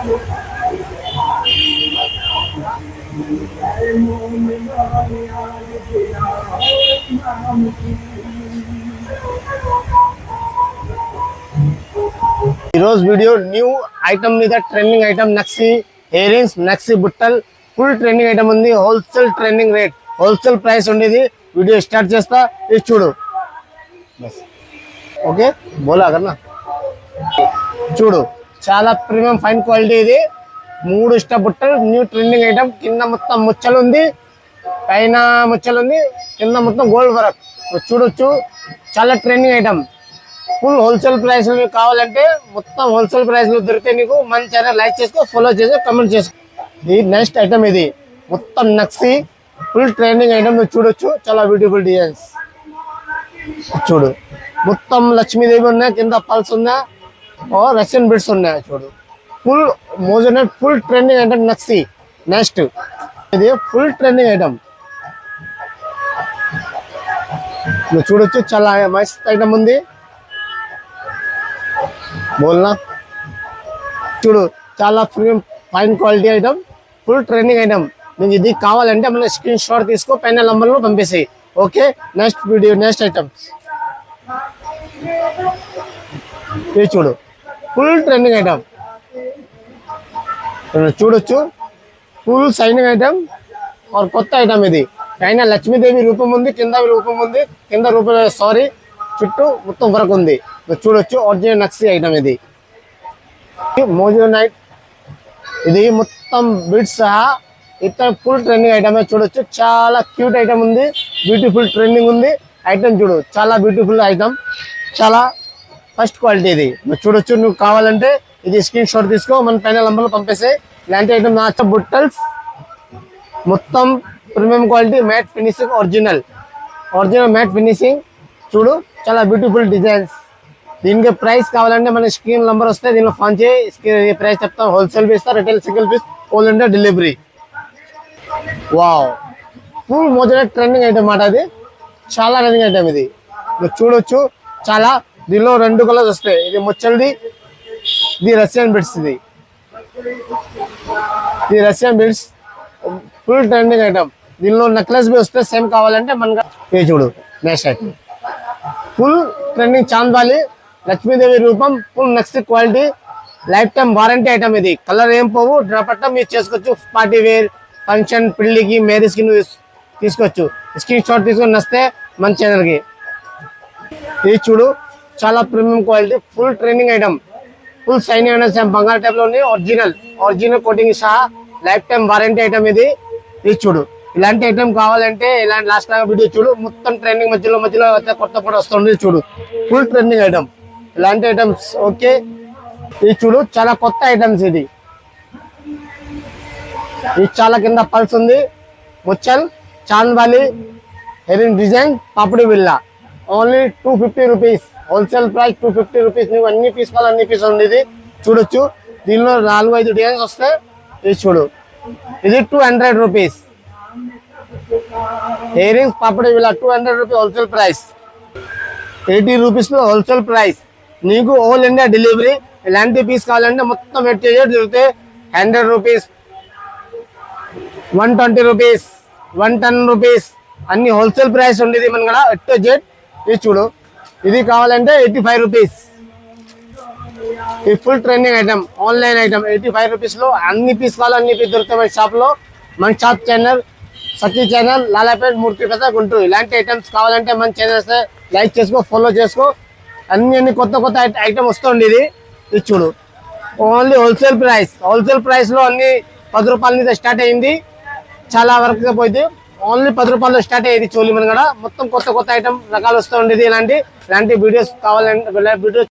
ఈరోజు video new item మీద trending item నక్సీ ఇయర్ రింగ్స్, నక్సీ బుట్టల్ ఫుల్ ట్రెండింగ్ ఐటమ్ ఉంది. Wholesale trending rate, wholesale price ఉండేది. వీడియో స్టార్ట్ చేస్తా, ఇది చూడు. ఓకే బోలా కన్నా చూడు, చాలా ప్రీమియం ఫైన్ క్వాలిటీ. ఇది 3 స్టెప్ బుట్టలు, న్యూ ట్రెండింగ్ ఐటమ్. కింద మొత్తం ముచ్చలు ఉంది, పైన ముచ్చలు ఉంది, కింద మొత్తం గోల్డ్ వర్క్ చూడొచ్చు. చాలా trending item. Full wholesale price కావాలంటే మొత్తం హోల్సేల్ ప్రైస్ లో దొరికితే నీకు మన ఛానల్ లైక్ చేసుకో, ఫాలో చేసుకో, కమెంట్ చేసుకో. ఇది నెక్స్ట్ ఐటమ్. ఇది మొత్తం నక్సీ ఫుల్ ట్రెండింగ్ ఐటమ్ చూడొచ్చు. చాలా బ్యూటిఫుల్ డిజైన్స్ చూడు. మొత్తం లక్ష్మీదేవి ఉన్నాయి, కింద పల్స్ ఉన్నాయి, రష్యన్ బిడ్స్ ఉన్నాయి చూడు. ఫుల్ మోజోనెట్ ఫుల్ ట్రెండింగ్ ఐటమ్ నక్సీ. నెక్స్ట్ ఇది ఫుల్ ట్రెండింగ్ ఐటమ్ నువ్వు చూడొచ్చు. చాలా మస్త్ ఐటమ్ ఉంది. బోల్నా చూడు, చాలా premium fine quality item, full trending item. నీకు ఇది కావాలంటే మన స్క్రీన్ షాట్ తీసుకో, పైన నంబర్లో పంపేసాయి. Okay next video, next items ఇది చూడు. ఫుల్ ట్రెండింగ్ ఐటమ్ చూడొచ్చు. ఫుల్ సైనింగ్ ఐటమ్ और కొత్త ఐటమ్. ఇది పైన లక్ష్మీదేవి రూపం ఉంది, కింద రూపం ఉంది, కింద రూపం సారీ చుట్టూ మొత్తం వరకు ఉంది చూడొచ్చు. ఒరిజినల్ నక్సీ ఐటమ్ ఇది. మోజో నైట్ ఇది మొత్తం బిడ్స్ సహా ఇక్కడ ఫుల్ ట్రెండింగ్ ఐటమ్ చూడొచ్చు. చాలా క్యూట్ ఐటమ్ ఉంది, బ్యూటిఫుల్ ట్రెండింగ్ ఉంది ఐటమ్ చూడు. చాలా బ్యూటిఫుల్ ఐటమ్, చాలా ఫస్ట్ క్వాలిటీ ఇది చూడొచ్చు. నువ్వు కావాలంటే ఇది స్క్రీన్ షాట్ తీసుకో, మన పైన నంబర్లో పంపేసే. ఇలాంటి ఐటమ్ నా బుట్టల్స్ మొత్తం premium quality, matte finishing, original matte finishing చూడు. చాలా బ్యూటిఫుల్ డిజైన్స్. దీనికి ప్రైస్ కావాలంటే మన స్క్రీన్ నంబర్ వస్తే దీనిలో ఫోన్ చేయి, ప్రైస్ చెప్తాం. Wholesale piece, retail single piece, all India delivery. Wow, full మోజోనెట్ ట్రెండింగ్ ఐటమ్ మాట. అది చాలా ట్రెండింగ్ ఐటమ్ ఇది చూడొచ్చు. చాలా దీనిలో 2 కలర్స్ వస్తాయి. ఇది ముచ్చల్ది, ఇది రష్యన్ బిడ్స్. ఇది Russian beads full trending item. దీనిలో నెక్లెస్ బి వస్తే సేమ్ కావాలంటే మనగా ఇది చూడు. నెక్స్ట్ ఐటమ్ ఫుల్ ట్రెండింగ్ చాంద్వాలి, లక్ష్మీదేవి రూపం, full next quality, life time warranty item. ఇది కలర్ ఏం పోవు, డ్రాపట్టం మీరు చేసుకోవచ్చు. పార్టీ వేర్, ఫంక్షన్, పెళ్లికి, మ్యారేజ్కి నువ్వు తీసుకోవచ్చు. స్క్రీన్ షాట్ తీసుకొని వస్తే మన ఛానల్కి. ఇది చూడు, చాలా premium quality, full trending item, full shining item, బంగారు టైప్ లో ఉంది. ఒరిజినల్ కోటింగ్ సహా లైఫ్ టైం వారంటీ ఐటమ్ ఇది చూడు. ఇలాంటి ఐటమ్ కావాలంటే ఇలాంటి లాస్ట్ లాగా వీడియో చూడు. మొత్తం ట్రెండింగ్ మధ్యలో కొత్త కూడా వస్తుంది చూడు. ఫుల్ ట్రెండింగ్ ఐటమ్, ఇలాంటి ఐటమ్స్. ఓకే ఇది చూడు, చాలా కొత్త ఐటమ్స్. ఇది చాలా కింద పల్స్ ఉంది, ముచ్చల్, చాంద్వాలి, హెరింగ్ డిజైన్, పాపిడి బిల్లా. Only 250 rupees, wholesale price 250 rupees. నువ్వు అన్ని పీస్ కావాలి, అన్ని పీస్ ఉంది. ఇది చూడొచ్చు. దీనిలో 4-5 డిజైన్స్ వస్తాయి. ఇది చూడు, ఇది 200 రూపీస్. ఇయర్ రింగ్స్, పాపిడి బిల్లా 200 రూపీస్ హోల్సేల్ ప్రైస్. 80 రూపీస్లో హోల్సేల్ ప్రైస్. నీకు ఆల్ ఇండియా డెలివరీ. ఇలాంటి పీస్ కావాలంటే మొత్తం దొరికితే 100 రూపీస్, 120 రూపీస్, 110 రూపీస్ అన్ని హోల్సేల్ ప్రైస్ ఉండేది మన కూడా ఎట్. ఇది చూడు, ఇది కావాలంటే 85 రూపీస్. ఈ full trending item, online item 85 రూపీస్లో అన్ని పీస్ కావాలి, అన్ని పీస్ దొరుకుతాయి మన షాప్లో. మన షాప్ ఛానల్ సఖీ ఛానల్, లాలాపేట్, మూర్తి ప్రసాద్, గుంటూరు. ఇలాంటి ఐటమ్స్ కావాలంటే మన ఛానల్ లైక్ చేసుకో, ఫాలో చేసుకో. అన్ని కొత్త ఐటమ్ వస్తుంది. ఇది చూడు, ఓన్లీ హోల్సేల్ ప్రైస్లో అన్ని 10 రూపాయల నుంచి స్టార్ట్ అయింది. చాలా వరకు పోయింది. ఓన్లీ 10 రూపాయలు స్టార్ట్ అయ్యేది చోళీ మన కూడా. మొత్తం కొత్త ఐటమ్ రకాలు వస్తూ ఉండేది. ఇలాంటి వీడియోస్ కావాలంటే వీడియోస్